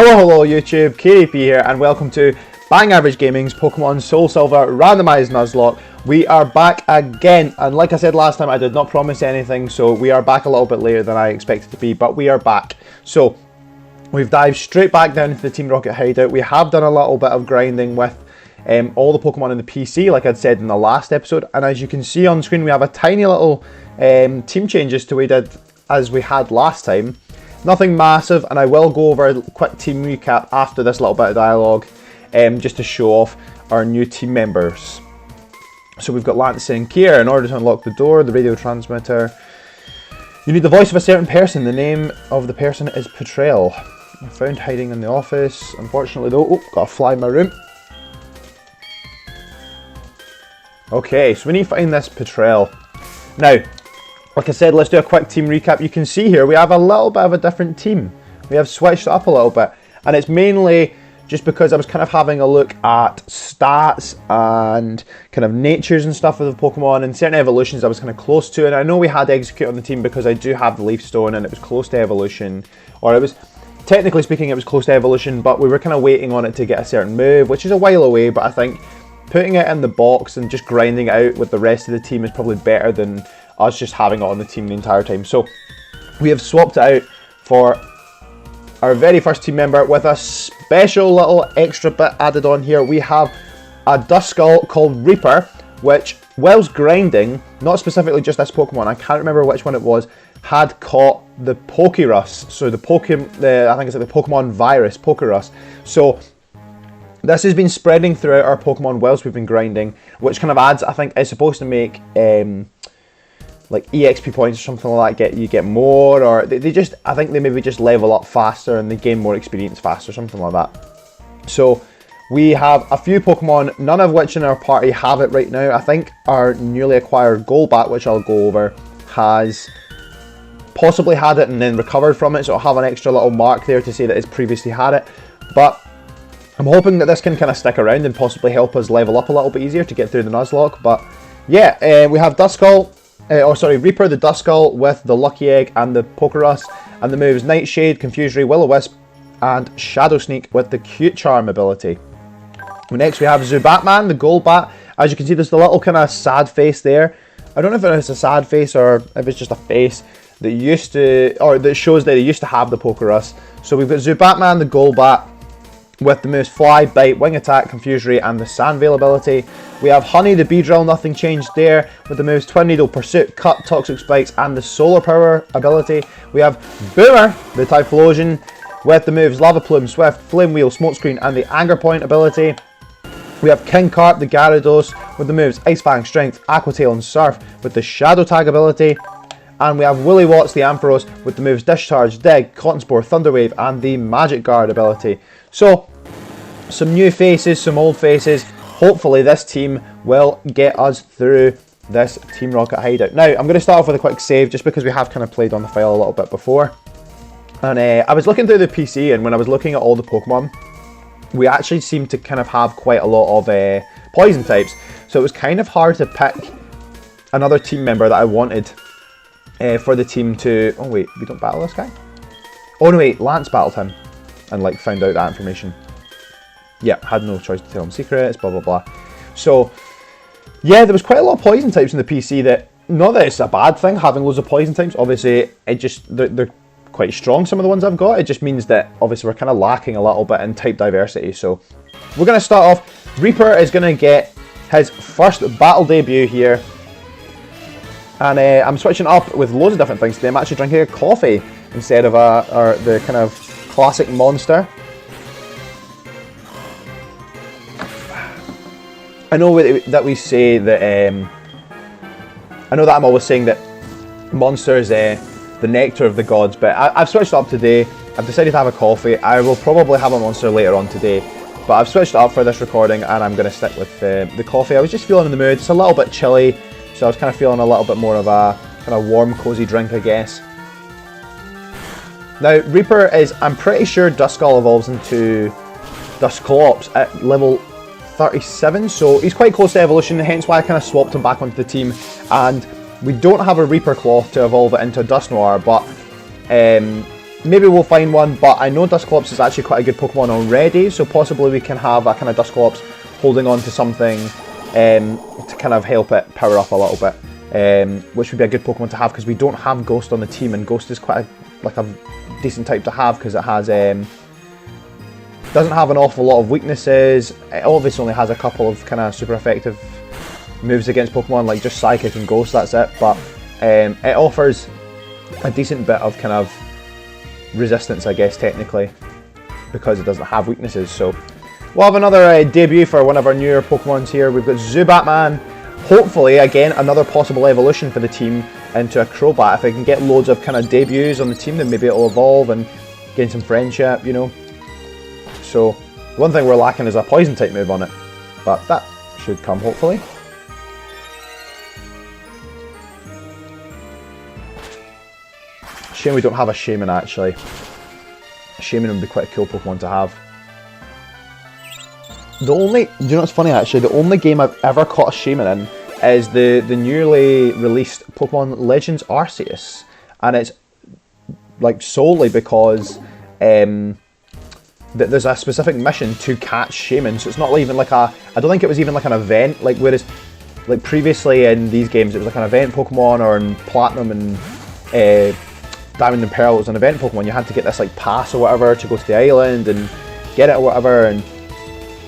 Hello YouTube, KDP here and welcome to Bang Average Gaming's Pokemon Soulsilver Randomized Nuzlocke. We are back again, and like I said last time, I did not promise anything, so we are back a little bit later than I expected to be, but we are back. So, we've dived straight back down into the Team Rocket hideout. We have done a little bit of grinding with all the Pokemon in the PC, like I'd said in the last episode, and as you can see on screen, we have a tiny little team changes to as we had last time. Nothing massive, and I will go over a quick team recap after this little bit of dialogue, just to show off our new team members. So we've got Lance saying, Kier, in order to unlock the door, the radio transmitter, you need the voice of a certain person. The name of the person is Betrayal. Found hiding in the office. Unfortunately though, got a fly in my room. Okay, so we need to find this Betrayal. Now, like I said, let's do a quick team recap. You can see here we have a little bit of a different team. We have switched it up a little bit, and it's mainly just because I was kind of having a look at stats and kind of natures and stuff of the Pokemon, and certain evolutions I was kind of close to. And I know we had Execute on the team because I do have the Leaf Stone and it was close to evolution, or it was, technically speaking, it was close to evolution, but we were kind of waiting on it to get a certain move, which is a while away. But I think putting it in the box and just grinding it out with the rest of the team is probably better than us just having it on the team the entire time. So we have swapped it out for our very first team member with a special little extra bit added on here. We have a Duskull called Reaper, which, whilst grinding, not specifically just this Pokemon, I can't remember which one it was, had caught the Pokerus. So I think it's like the Pokemon virus, Pokerus. So this has been spreading throughout our Pokemon whilst we've been grinding, which kind of adds, I think, is supposed to make like EXP points or something like that, you get more, or they just, I think they maybe just level up faster and they gain more experience faster, something like that. So we have a few Pokemon, none of which in our party have it right now. I think our newly acquired Golbat, which I'll go over, has possibly had it and then recovered from it, so it'll have an extra little mark there to say that it's previously had it. But I'm hoping that this can kind of stick around and possibly help us level up a little bit easier to get through the Nuzlocke. But yeah, we have Reaper the Duskull with the Lucky Egg and the Pokerus, and the moves Nightshade, Confuse-Ray, Will-O-Wisp, and Shadow Sneak with the Cute Charm ability. Next we have Zubatman, the Golbat. As you can see, there's the little kind of sad face there. I don't know if it's a sad face or if it's just a face that used to, or that shows that they used to have the Pokerus. So we've got Zubatman, the Golbat, with the moves Fly, Bite, Wing Attack, Confuse-Ray, and the Sandveil ability. We have Honey, the Beedrill, nothing changed there, with the moves Twin Needle, Pursuit, Cut, Toxic Spikes, and the Solar Power ability. We have Boomer, the Typhlosion, with the moves Lava Plume, Swift, Flame Wheel, Smokescreen, and the Anger Point ability. We have King Carp, the Gyarados, with the moves Ice Fang, Strength, Aqua Tail, and Surf, with the Shadow Tag ability. And we have Willy Watts, the Ampharos, with the moves Discharge, Dig, Cotton Spore, Thunder Wave, and the Magic Guard ability. So, some new faces, some old faces. Hopefully this team will get us through this Team Rocket hideout. Now, I'm going to start off with a quick save, just because we have kind of played on the file a little bit before. And I was looking through the PC, and when I was looking at all the Pokemon, we actually seemed to kind of have quite a lot of poison types. So it was kind of hard to pick another team member that I wanted for the team to... Oh wait, we don't battle this guy? Oh no wait, Lance battled him and like found out that information. Yeah, had no choice to tell him secrets, blah blah blah. So yeah, there was quite a lot of poison types in the PC. That, not that it's a bad thing having loads of poison types, obviously it just, they're quite strong, some of the ones I've got. It just means that obviously we're kind of lacking a little bit in type diversity. So we're going to start off, Reaper is going to get his first battle debut here. And I'm switching up with loads of different things today. I'm actually drinking a coffee instead of the kind of classic monster. I know that we say that, I know that I'm always saying that Monster is the nectar of the gods, but I've switched it up today. I've decided to have a coffee. I will probably have a Monster later on today, but I've switched it up for this recording and I'm going to stick with the coffee. I was just feeling in the mood. It's a little bit chilly, so I was kind of feeling a little bit more of a kind of warm, cozy drink, I guess. Now, Reaper is, I'm pretty sure Duskull evolves into Dusclops at level 37, so he's quite close to evolution, hence why I kind of swapped him back onto the team. And we don't have a Reaper Claw to evolve it into Dusknoir, but maybe we'll find one, but I know Dusclops is actually quite a good Pokemon already, so possibly we can have a kind of Dusclops holding on to something to kind of help it power up a little bit, which would be a good Pokemon to have because we don't have Ghost on the team, and Ghost is quite a decent type to have because it has doesn't have an awful lot of weaknesses. It obviously only has a couple of kind of super effective moves against Pokemon, like just Psychic and Ghost, that's it, but it offers a decent bit of kind of resistance, I guess, technically, because it doesn't have weaknesses. So we'll have another debut for one of our newer Pokemons here. We've got Zubatman. Hopefully, again, another possible evolution for the team into a Crobat. If I can get loads of kind of debuts on the team, then maybe it'll evolve and gain some friendship, you know. So one thing we're lacking is a Poison type move on it, but that should come hopefully. Shame we don't have a Shaman actually. A Shaman would be quite a cool Pokemon to have. Do you know what's funny actually? The only game I've ever caught a Shaman in is the newly released Pokemon Legends Arceus, and it's like solely because there's a specific mission to catch Shaman. So it's not even like I don't think it was even like an event. Like whereas like previously in these games it was like an event Pokemon, or in Platinum and Diamond and Pearl it was an event Pokemon. You had to get this like pass or whatever to go to the island and get it or whatever. And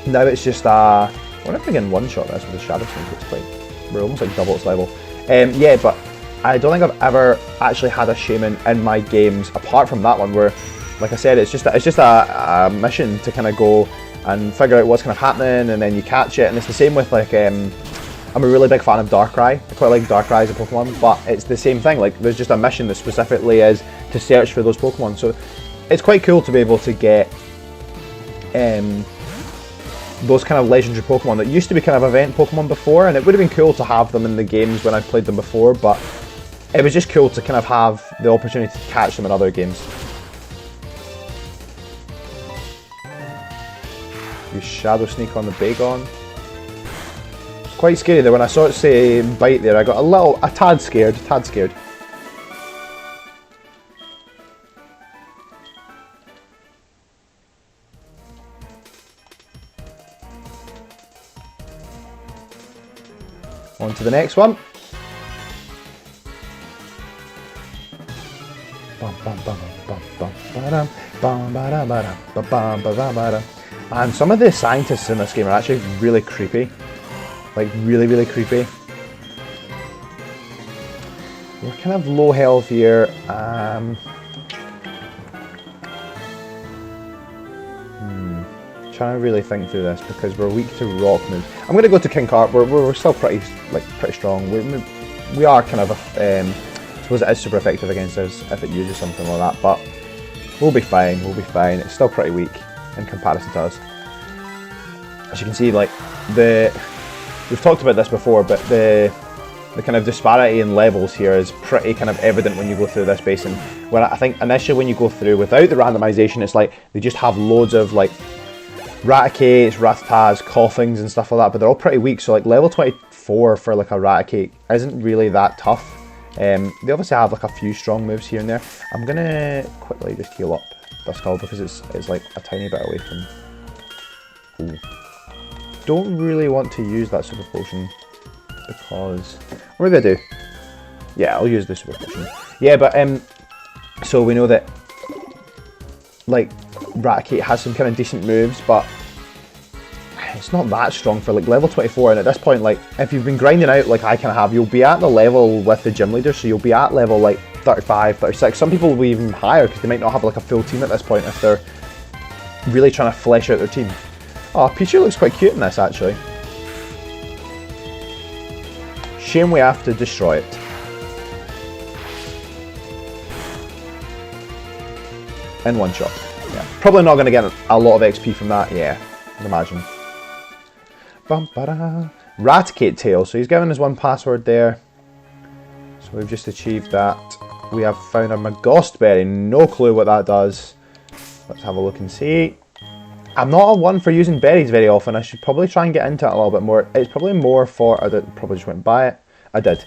now it's just I wonder if we can one-shot this with a Shadow Sneak. It's quite, we're almost like double its level. Yeah, but I don't think I've ever actually had a Shaman in my games apart from that one, where, like I said, it's just a mission to kind of go and figure out what's kind of happening, and then you catch it. And it's the same with like I'm a really big fan of Darkrai. I quite like Darkrai as a Pokemon, but it's the same thing. Like there's just a mission that specifically is to search for those Pokemon. So it's quite cool to be able to get those kind of legendary Pokemon that used to be kind of event Pokemon before, and it would have been cool to have them in the games when I played them before, but it was just cool to kind of have the opportunity to catch them in other games. Use Shadow Sneak on the Bagon. It's quite scary there. When I saw it say bite there, I got a tad scared, On to the next one. And some of the scientists in this game are actually really creepy. Like really creepy. We're kind of low health here. Trying to really think through this because we're weak to rock moves. I'm going to go to King Carp. We're still pretty strong. We are kind of I suppose it is super effective against us if it uses something like that, but we'll be fine. It's still pretty weak in comparison to us. As you can see, like we've talked about this before, but the kind of disparity in levels here is pretty kind of evident when you go through this basin. When I think initially when you go through without the randomization, it's like they just have loads of like Raticates, Rattatas, Coughings and stuff like that, but they're all pretty weak. So like level 24 for like a Raticate isn't really that tough. They obviously have like a few strong moves here and there. I'm gonna quickly just heal up Duskull because it's like a tiny bit away from. Ooh. Don't really want to use that super potion because what do I do? Yeah, I'll use the super potion. Yeah, but so we know that like Raticate has some kind of decent moves, but it's not that strong for like level 24. And at this point, like if you've been grinding out like I kind of have, you'll be at the level with the gym leader, so you'll be at level like 35, 36. Some people will be even higher because they might not have like a full team at this point if they're really trying to flesh out their team. Oh, Pichu looks quite cute in this actually. Shame we have to destroy it. In one shot. Yeah. Probably not going to get a lot of XP from that. Yeah, I'd imagine. Raticate tail. So he's given us one password there. So we've just achieved that. We have found a Magostberry. No clue what that does. Let's have a look and see. I'm not a one for using berries very often. I should probably try and get into it a little bit more. It's probably more for... I probably just went and buy it. I did.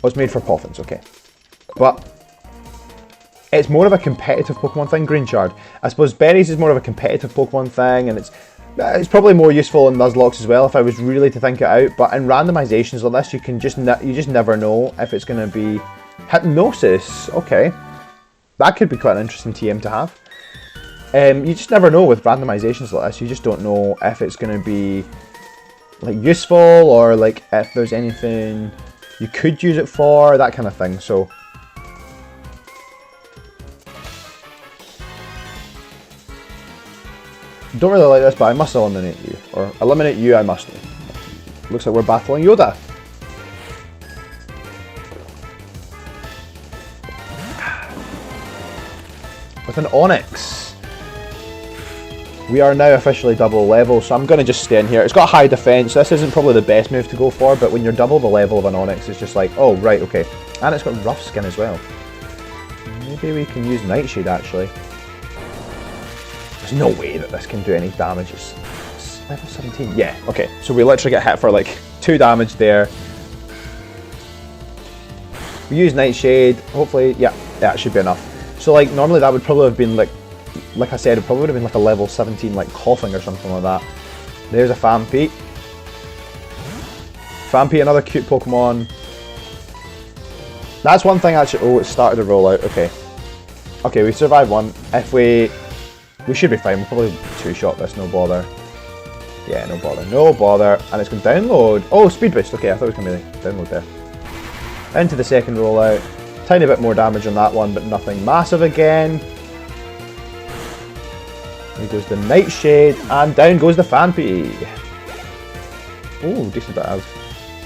Oh, it's made for Poffins, okay. But it's more of a competitive Pokemon thing, Green Shard. I suppose Berries is more of a competitive Pokemon thing, and it's probably more useful in Nuzlocke as well if I was really to think it out. But in randomizations like this, you just never know if it's going to be Hypnosis. Okay, that could be quite an interesting TM to have. You just never know with randomizations like this. You just don't know if it's going to be like useful, or like if there's anything you could use it for, that kind of thing. So don't really like this, but I must eliminate you, or eliminate you I must. Looks like we're battling Yoda. With an Onix. We are now officially double level, so I'm going to just stay in here. It's got high defense, so this isn't probably the best move to go for, but when you're double the level of an Onix, it's just like, oh, right, okay. And it's got rough skin as well. Maybe we can use Nightshade, actually. There's no way that this can do any damage. It's level 17. Yeah, okay. So we literally get hit for like 2 damage there. We use Nightshade. Hopefully, yeah, that should be enough. So like, normally that would probably have been like I said, it probably would have been like a level 17, like Coughing or something like that. There's a Phanpy. Phanpy, another cute Pokemon. That's one thing actually. Oh, it started to roll out. Okay. Okay, we survived one. If we should be fine. We'll probably two-shot this, no bother. Yeah, no bother. No bother. And it's going to download. Oh, speed boost. Okay, I thought it was going to be download there. Into the second rollout. Tiny bit more damage on that one, but nothing massive again. Here goes the Nightshade, and down goes the Phanpy. Oh, decent bit of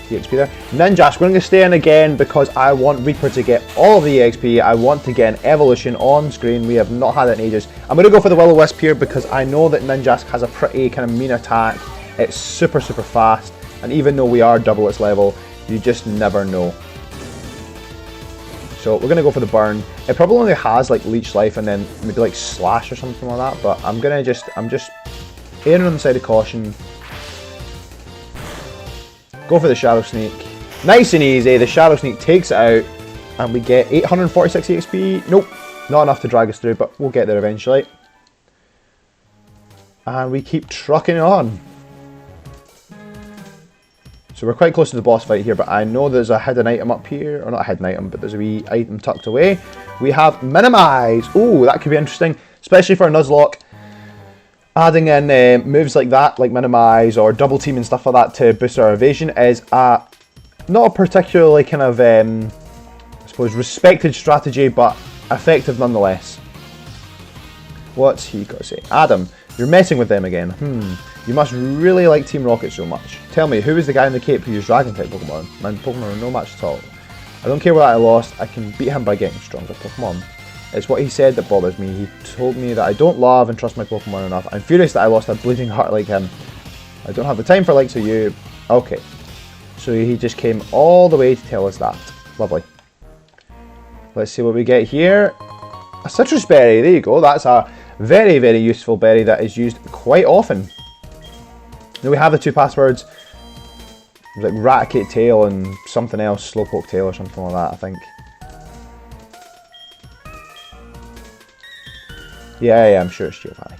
EXP there. Ninjask, we're going to stay in again because I want Reaper to get all of the EXP. I want to get an evolution on screen. We have not had it in ages. I'm going to go for the Will-O-Wisp here because I know that Ninjask has a pretty kind of mean attack. It's super, super fast, and even though we are double its level, you just never know. So we're going to go for the burn. It probably only has like Leech Life and then maybe like Slash or something like that, but I'm just erring on the side of caution. Go for the Shadow Sneak. Nice and easy. The Shadow Sneak takes it out and we get 846 EXP. Nope, not enough to drag us through, but we'll get there eventually. And we keep trucking on. So we're quite close to the boss fight here, but I know there's a hidden item up here. Or not a hidden item, but there's a wee item tucked away. We have Minimize. Ooh, that could be interesting, especially for a Nuzlocke. Adding in moves like that, like Minimize or Double Team and stuff like that to boost our evasion is not a particularly kind of, I suppose, respected strategy, but effective nonetheless. What's he got to say? Adam, you're messing with them again. You must really like Team Rocket so much. Tell me, who is the guy in the cape who used Dragon-type Pokemon? My Pokemon are no match at all. I don't care what I lost, I can beat him by getting stronger Pokemon. It's what he said that bothers me. He told me that I don't love and trust my Pokemon enough. I'm furious that I lost a bleeding heart like him. I don't have the time for likes of you. Okay. So he just came all the way to tell us that. Lovely. Let's see what we get here. A Citrus Berry, there you go. That's a very, very useful berry that is used quite often. Now we have the 2 passwords, like Raticate Tail and something else, Slowpoke Tail or something like that, I think. Yeah, I'm sure it's Giovanni.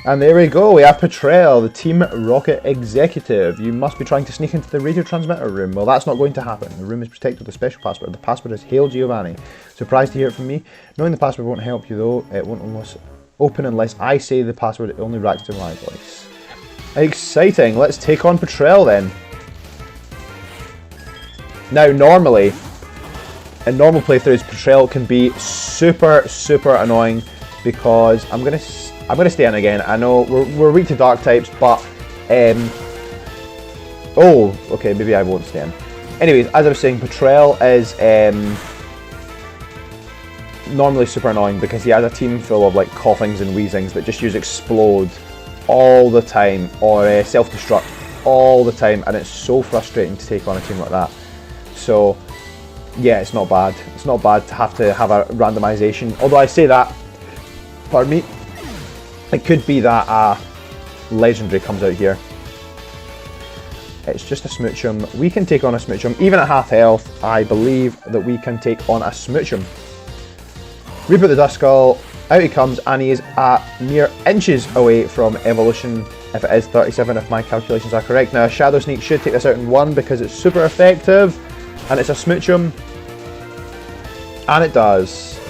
And there we go, we have Petrel, the Team Rocket executive. You must be trying to sneak into the radio transmitter room. Well, that's not going to happen. The room is protected with a special password. The password is Hail Giovanni. Surprised to hear it from me? Knowing the password won't help you though. It won't open unless I say the password. It only reacts to my voice. Exciting. Let's take on Petrel then. Now, normally, in normal playthroughs, Petrel can be super, super annoying because I'm gonna stay in again. I know we're weak to dark types, but oh, okay, maybe I won't stay in. Anyways, as I was saying, Petrel is normally super annoying because he has a team full of like Coughings and Wheezings that just use Explode all the time, or Self-Destruct all the time, and it's so frustrating to take on a team like that. So yeah, it's not bad. It's not bad to have a randomization. Although I say that, pardon me, it could be that a legendary comes out here. It's just a Smoochum. We can take on a Smoochum. Even at half health, I believe that we can take on a Smoochum. Reaper the Duskull, out he comes, and he is at mere inches away from evolution, if it is 37, if my calculations are correct. Now, a Shadow Sneak should take this out in one because it's super effective, and it's a Smoochum, and it does.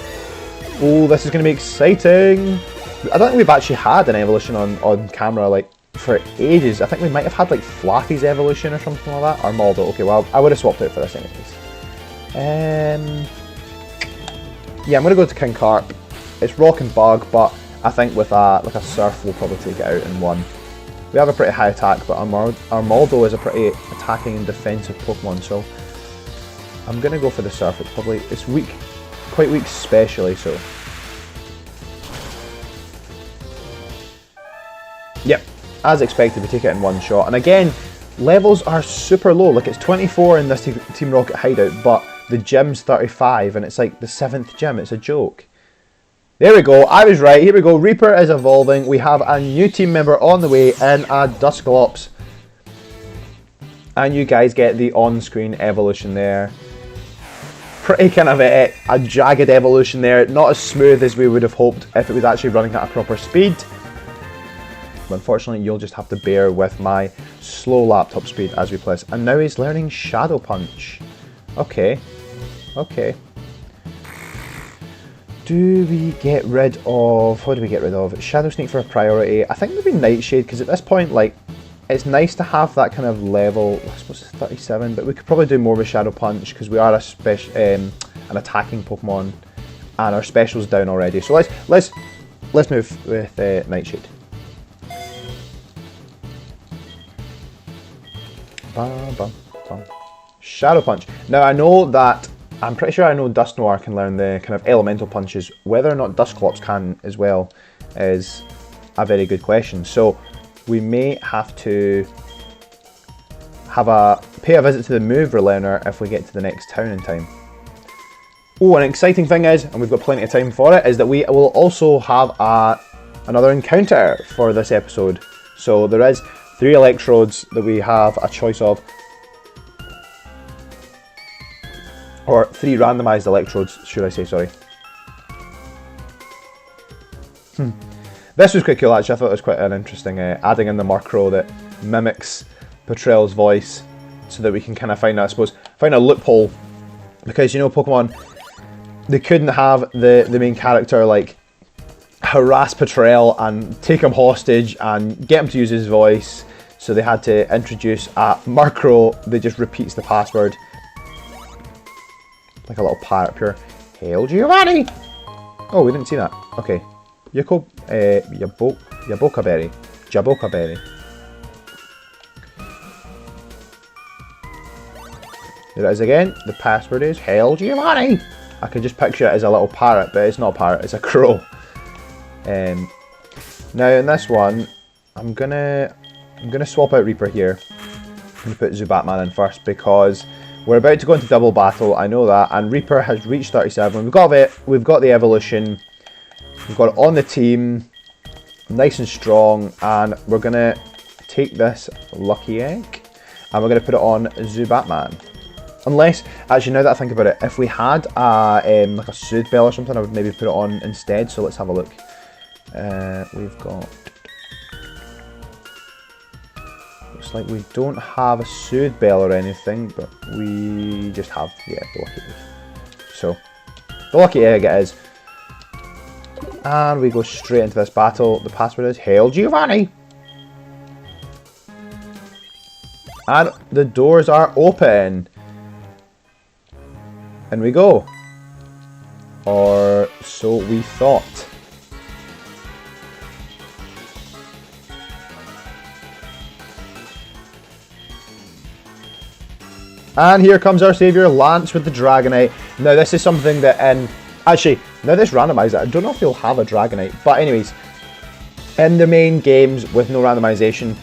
Oh, this is going to be exciting. I don't think we've actually had an evolution on camera, like, for ages. I think we might have had, like, Flappy's evolution or something like that, or Maldo. Okay, well, I would have swapped it for this anyways. Yeah, I'm going to go to King Carp. It's Rock and Bug, but I think with like a Surf, we'll probably take it out in one. We have a pretty high attack, but our Maldo is a pretty attacking and defensive Pokemon, so I'm going to go for the Surf. It's weak, quite weak specially, so. Yep, as expected, we take it in one shot. And again, levels are super low. Like, it's 24 in this Team Rocket hideout, but the gym's 35, and it's like the 7th gym. It's a joke. There we go, I was right. Here we go, Reaper is evolving. We have a new team member on the way in a Dusclops. And you guys get the on-screen evolution there. Pretty kind of a jagged evolution there. Not as smooth as we would have hoped if it was actually running at a proper speed. But unfortunately, you'll just have to bear with my slow laptop speed as we play this. And now he's learning Shadow Punch. Okay, okay. Do we get rid of... What do we get rid of? Shadow Sneak for a priority. I think maybe Nightshade, because at this point, like, it's nice to have that kind of level. I suppose it's 37, but we could probably do more with Shadow Punch, because we are an attacking Pokemon, and our special's down already. So let's move with Nightshade. Bum, bum, bum. Shadow Punch. Now I know that, I'm pretty sure I know Dusknoir can learn the kind of elemental punches. Whether or not Dusclops can as well is a very good question. So we may have to pay a visit to the move relearner if we get to the next town in time. Oh, an exciting thing is, and we've got plenty of time for it, is that we will also have another encounter for this episode. So there is 3 Electrodes that we have a choice of. Or 3 randomized Electrodes, should I say, sorry. This was quite cool actually. I thought it was quite an interesting adding in the Murkrow that mimics Petrel's voice, so that we can kind of find a loophole. Because, you know, Pokemon, they couldn't have the main character like harass Petrel and take him hostage and get him to use his voice, so they had to introduce a Murkrow that just repeats the password. Like a little parrot pure. Hail Giovanni! Oh, we didn't see that. Okay. Jaboka Berry. Jaboka Berry. There it is again. The password is Hail Giovanni! I can just picture it as a little parrot, but it's not a parrot, it's a crow. Now in this one, I'm gonna swap out Reaper here. I'm gonna put Zubatman in first because we're about to go into double battle, I know that, and Reaper has reached 37. We've got it, we've got the evolution, we've got it on the team, nice and strong, and we're gonna take this Lucky Egg, and we're gonna put it on Zubatman. Unless, actually now that I think about it, if we had like a Soothe Bell or something, I would maybe put it on instead, so let's have a look. We've got... Looks like we don't have a Soothe Bell or anything, but we just have, yeah, the Lucky Egg. So, the Lucky Egg it is. And we go straight into this battle. The password is Hail Giovanni! And the doors are open. And we go. Or so we thought. And here comes our saviour, Lance with the Dragonite. Now this is something that actually, now this randomised, I don't know if you'll have a Dragonite, but anyways, in the main games with no randomisation,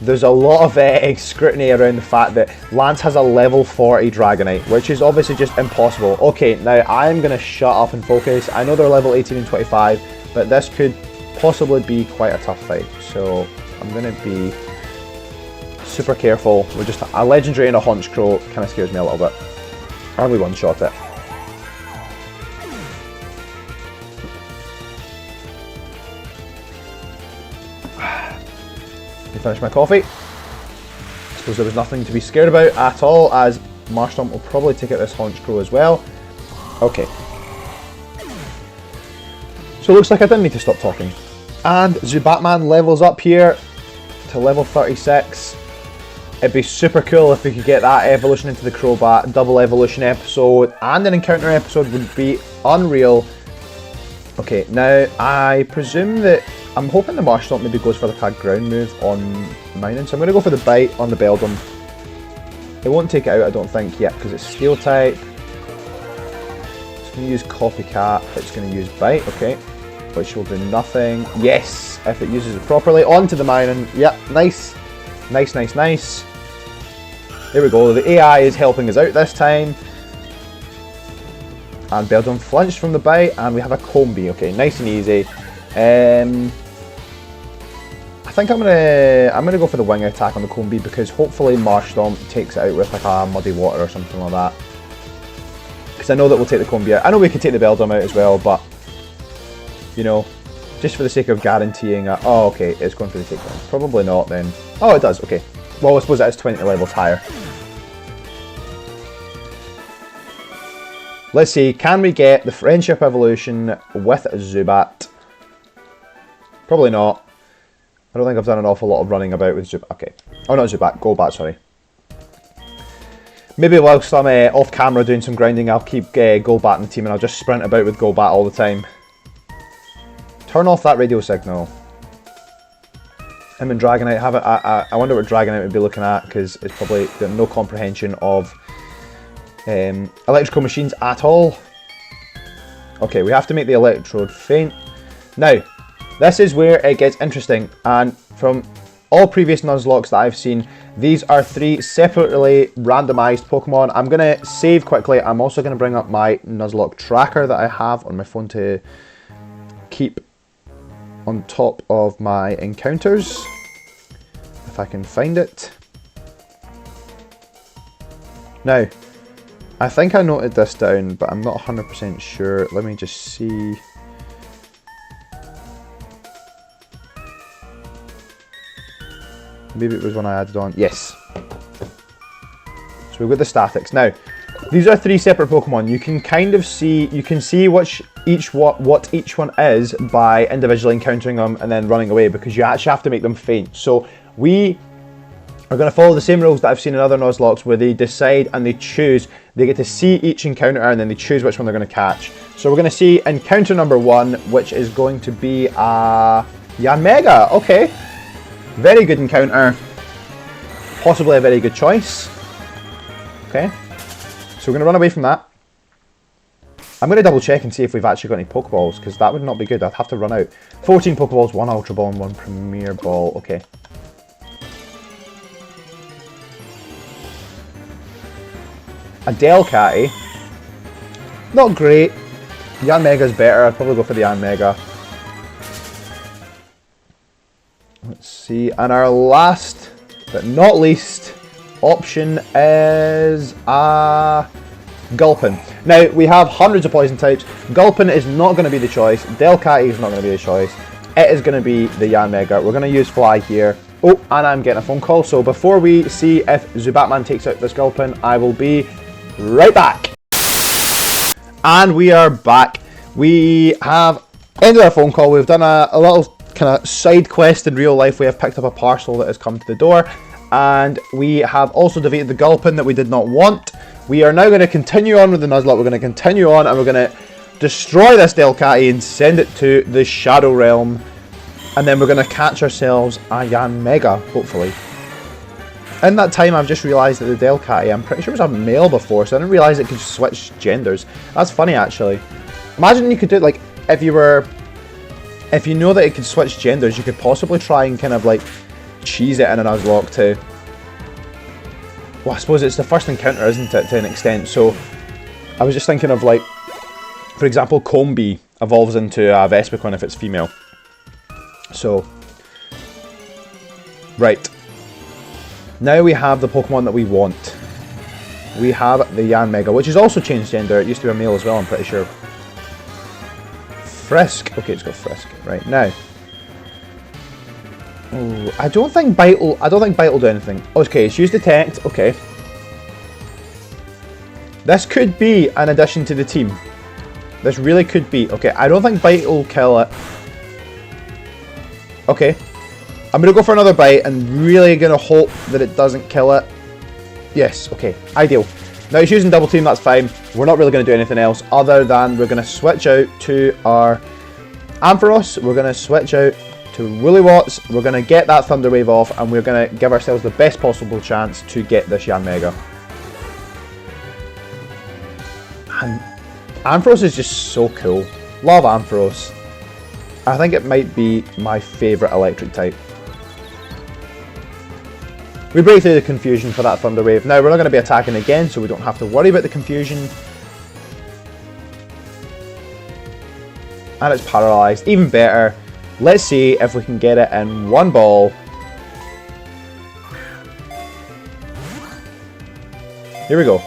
there's a lot of scrutiny around the fact that Lance has a level 40 Dragonite, which is obviously just impossible. Okay, now I'm going to shut up and focus. I know they're level 18 and 25, but this could possibly be quite a tough fight. So I'm going to be super careful. We're just a legendary and a haunch crow. Kind of scares me a little bit. And we one-shot it. I finished my coffee. I suppose there was nothing to be scared about at all, as Marshtomp will probably take out this haunch crow as well. Okay. So it looks like I didn't need to stop talking. And Zubatman levels up here to level 36. It'd be super cool if we could get that evolution into the Crobat, double evolution episode, and an encounter episode would be unreal. Okay, now I presume that I'm hoping the Marshtomp maybe goes for like a ground move on Mining, so I'm going to go for the bite on the Beldum. It won't take it out, I don't think, yet, because it's Steel type. It's going to use Copycat, it's going to use Bite, okay, which will do nothing. Yes, if it uses it properly. Onto the Mining, yep, nice. Nice, nice, nice. There we go, the AI is helping us out this time. And Beldum flinched from the bite, and we have a Combi. Okay, nice and easy. I think I'm gonna go for the wing attack on the Combi, because hopefully Marshtomp takes it out with like a Muddy Water or something like that. Because I know that we'll take the Combi out. I know we could take the Beldum out as well, but you know, just for the sake of guaranteeing it. Oh, okay, it's going for the takedown. Probably not then. Oh, it does. Okay. Well, I suppose that is 20 levels higher. Let's see, can we get the Friendship Evolution with Zubat? Probably not. I don't think I've done an awful lot of running about with Zubat. Okay. Oh, not Zubat, Golbat, sorry. Maybe whilst I'm off camera doing some grinding, I'll keep Golbat in the team and I'll just sprint about with Golbat all the time. Turn off that radio signal. Him and Dragonite have it. I wonder what Dragonite would be looking at, because it's probably got no comprehension of electrical machines at all. Okay, we have to make the Electrode faint. Now, this is where it gets interesting, and from all previous Nuzlockes that I've seen, these are 3 separately randomized Pokemon. I'm going to save quickly. I'm also going to bring up my Nuzlocke tracker that I have on my phone to keep on top of my encounters, if I can find it. Now, I think I noted this down, but I'm not 100% sure. Let me just see. Maybe it was when I added on. Yes. So we've got the statics. Now, these are 3 separate Pokemon. You can kind of see, you can see what each one is by individually encountering them and then running away, because you actually have to make them faint. So we are going to follow the same rules that I've seen in other Nuzlockes, where they decide and they choose. They get to see each encounter and then they choose which one they're going to catch. So we're going to see encounter number 1, which is going to be a Yanmega. Okay. Very good encounter. Possibly a very good choice. Okay. So we're going to run away from that. I'm going to double check and see if we've actually got any Pokeballs, because that would not be good. I'd have to run out. 14 Pokeballs, 1 Ultra Ball and 1 Premier Ball. Okay. A Delcatty. Not great. Yanmega's better. I'd probably go for the Yanmega. Let's see. And our last, but not least, option is Gulpin. Now, we have hundreds of poison types. Gulpin is not going to be the choice. Delcatty is not going to be the choice. It is going to be the Yanmega. We're going to use Fly here. Oh, and I'm getting a phone call. So before we see if Zubatman takes out this Gulpin, I will be right back. And we are back. We have ended our phone call. We've done a little kind of side quest in real life. We have picked up a parcel that has come to the door. And we have also defeated the Gulpin that we did not want. We are now going to continue on with the Nuzlocke. We're going to continue on and we're going to destroy this Delcatty and send it to the Shadow Realm. And then we're going to catch ourselves a Yanmega, hopefully. In that time, I've just realised that the Delcatty, I'm pretty sure it was a male before, so I didn't realise it could switch genders. That's funny, actually. Imagine you could do it, like, if you know that it could switch genders, you could possibly try and kind of, like, cheese it in a Nuzlocke too. Well, I suppose it's the first encounter, isn't it, to an extent, so I was just thinking of, like, for example, Combi evolves into a Vespiquen if it's female. So, right. Now we have the Pokemon that we want. We have the Yanmega, which has also changed gender. It used to be a male as well, I'm pretty sure. Frisk. Okay, it's got Frisk. Right, now. Oh, I don't think Bite will do anything. Okay, it's used Detect. Okay. This could be an addition to the team. This really could be. Okay, I don't think Bite will kill it. Okay. I'm going to go for another Bite and really going to hope that it doesn't kill it. Yes, okay. Ideal. Now it's using Double Team, that's fine. We're not really going to do anything else other than we're going to switch out to our Ampharos. We're going to switch out to Woolywatts. We're going to get that Thunder Wave off and we're going to give ourselves the best possible chance to get this Yanmega. And Ampharos is just so cool. Love Ampharos. I think it might be my favourite electric type. We break through the confusion for that Thunder Wave. Now we're not going to be attacking again, so we don't have to worry about the confusion. And it's paralysed. Even better. Let's see if we can get it in one ball. Here we go.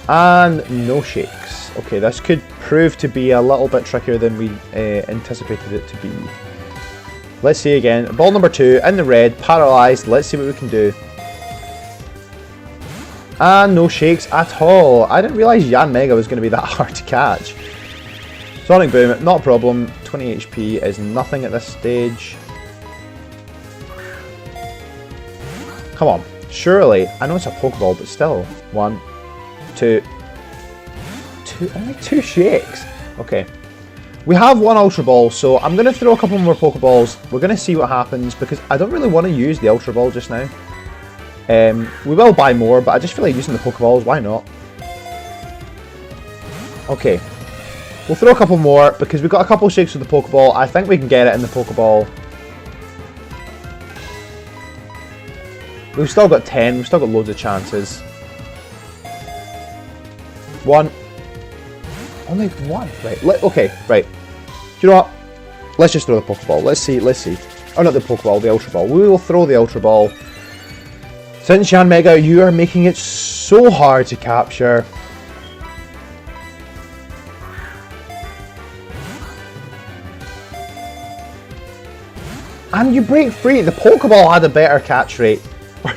And no shakes. Okay, this could prove to be a little bit trickier than we anticipated it to be. Let's see again. Ball number 2 in the red, paralysed. Let's see what we can do. And no shakes at all. I didn't realise Yanmega was going to be that hard to catch. Sonic Boom, not a problem. 20 HP is nothing at this stage. Come on. Surely. I know it's a Pokeball, but still. 1, 2. Only 2 shakes. Okay. We have one Ultra Ball, so I'm going to throw a couple more Pokeballs. We're going to see what happens, because I don't really want to use the Ultra Ball just now. We will buy more, but I just feel like using the Pokeballs. Why not? Okay. We'll throw a couple more, because we've got a couple shakes with the Pokeball. I think we can get it in the Pokeball. We've still got 10. We've still got loads of chances. 1. Only 1. Right. Okay. Right. You know what? Let's just throw the Pokeball. Let's see. Oh, not the Pokeball. The Ultra Ball. We will throw the Ultra Ball. Since Yanmega, you are making it so hard to capture. And you break free. The Pokeball had a better catch rate.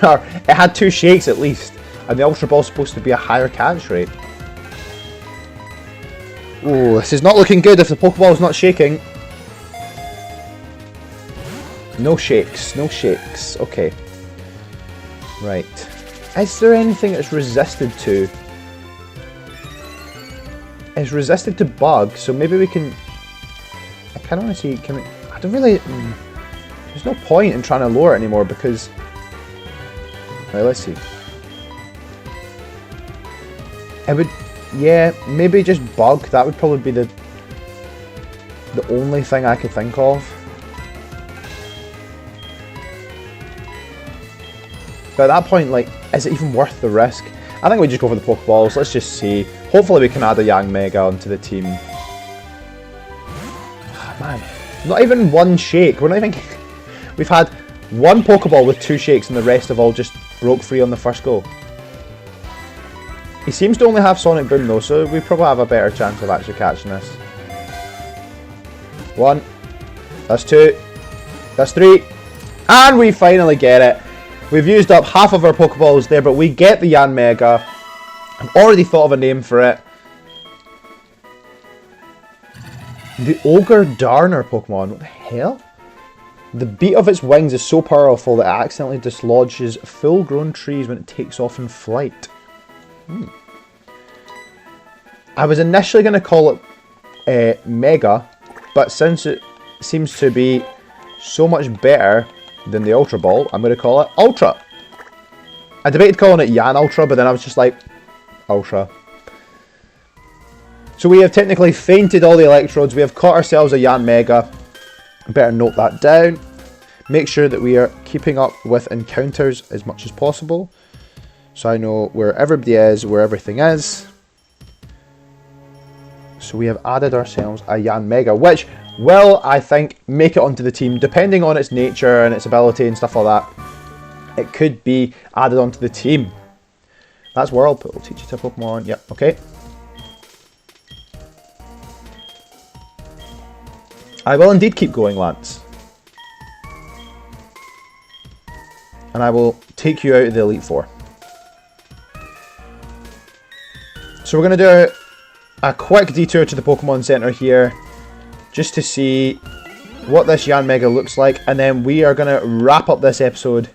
Or it had 2 shakes at least. And the Ultra Ball is supposed to be a higher catch rate. Oh, this is not looking good if the Pokeball is not shaking. No shakes, no shakes. Okay. Right. Is there anything it's resisted to? It's resisted to bug, so maybe we can... I kind of want to see... Can we... I don't really... There's no point in trying to lure it anymore because... Right, let's see. It would... Yeah, maybe just bug. That would probably be the only thing I could think of. But at that point, like, is it even worth the risk? I think we just go for the Pokeballs. Let's just see. Hopefully we can add a Yanmega onto the team. Oh, man, not even 1 shake. We're not even... We've had 1 Pokeball with 2 shakes and the rest have all just broke free on the first go. He seems to only have Sonic Boom though, so we probably have a better chance of actually catching this. 1. That's 2. That's 3. And we finally get it. We've used up half of our Pokeballs there, but we get the Yanmega. I've already thought of a name for it. The Ogre Darner Pokemon. What the hell? The beat of its wings is so powerful that it accidentally dislodges full-grown trees when it takes off in flight. I was initially going to call it Mega, but since it seems to be so much better than the Ultra Ball, I'm going to call it Ultra. I debated calling it Yan Ultra, but then I was just like, Ultra. So we have technically fainted all the electrodes. We have caught ourselves a Yanmega. Better note that down. Make sure that we are keeping up with encounters as much as possible. So I know where everybody is, where everything is. So we have added ourselves a Yanmega, which will, I think, make it onto the team, depending on its nature and its ability and stuff like that. it could be added onto the team. That's where I'll put. We'll teach you to Pokemon. Yep, okay. I will indeed keep going, Lance. And I will take you out of the Elite Four. So we're going to do a quick detour to the Pokemon Center here, just to see what this Yanmega looks like, and then we are going to wrap up this episode.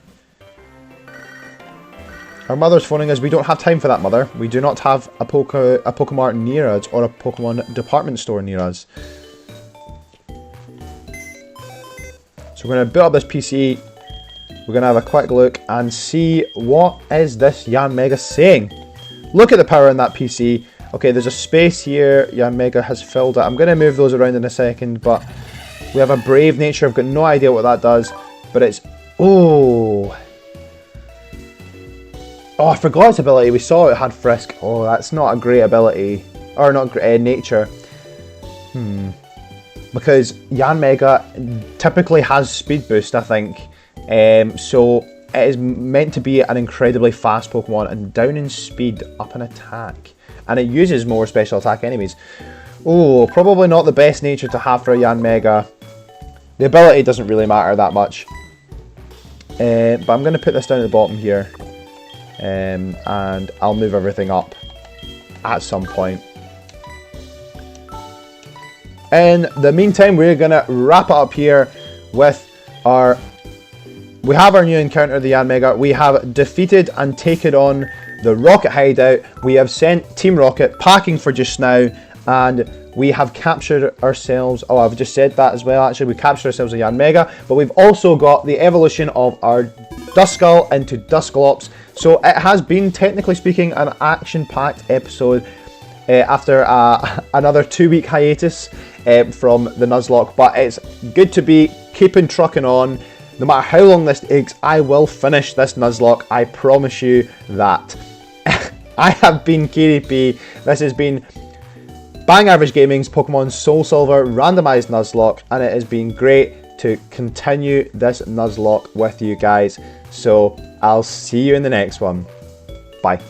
Our mother's phoning us. We don't have time for that, Mother. We do not have a Pokemart near us, or a Pokemon department store near us. So we're going to build up this PC. We're going to have a quick look and see what is this Yanmega saying. Look at the power in that PC. Okay, there's a space here. Yanmega has filled it. I'm going to move those around in a second, but we have a Brave Nature. I've got no idea what that does, but it's... Oh, I forgot its ability. We saw it had Frisk. Oh, that's not a great ability. Or not great, Nature. Because Yanmega typically has Speed Boost, I think. So it is meant to be an incredibly fast Pokemon, and down in speed, up in attack. And it uses more special attack enemies. Oh, probably not the best nature to have for a Yanmega. The ability doesn't really matter that much. But I'm going to put this down at the bottom here. And I'll move everything up at some point. In the meantime, we're going to wrap it up here with our... We have our new encounter, the Yanmega. We have defeated and taken on the Rocket Hideout. We have sent Team Rocket packing for just now. And we have captured ourselves... Oh, I've just said that as well, actually. We captured ourselves a Yanmega. But we've also got the evolution of our Duskull into Dusclops. So it has been, technically speaking, an action-packed episode after another 2-week hiatus from the Nuzlocke. But it's good to be keeping trucking on. No matter how long this takes, I will finish this Nuzlocke. I promise you that. I have been KDP. This has been Bang Average Gaming's Pokemon Soulsilver randomized Nuzlocke, and it has been great to continue this Nuzlocke with you guys. So I'll see you in the next one. Bye.